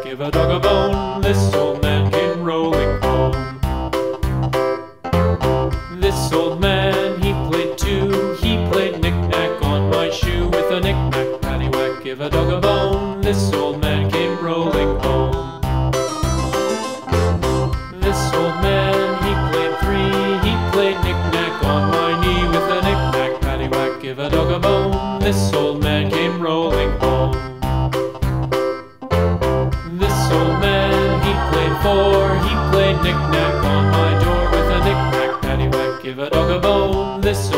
give a dog a bone. This old man came rolling home. This old man, he played too. He played knick-knack on my shoe. With a knick-knack, paddywhack, give a dog a bone. This old man came rolling home. This old man, he played three. He played knick-knack on my knee. With a knick-knack, paddywhack, give a dog a bone. This old man came rolling home. This old man, he played four. He played knick-knack on my door. With a knick-knack, paddywhack, give a dog a bone. This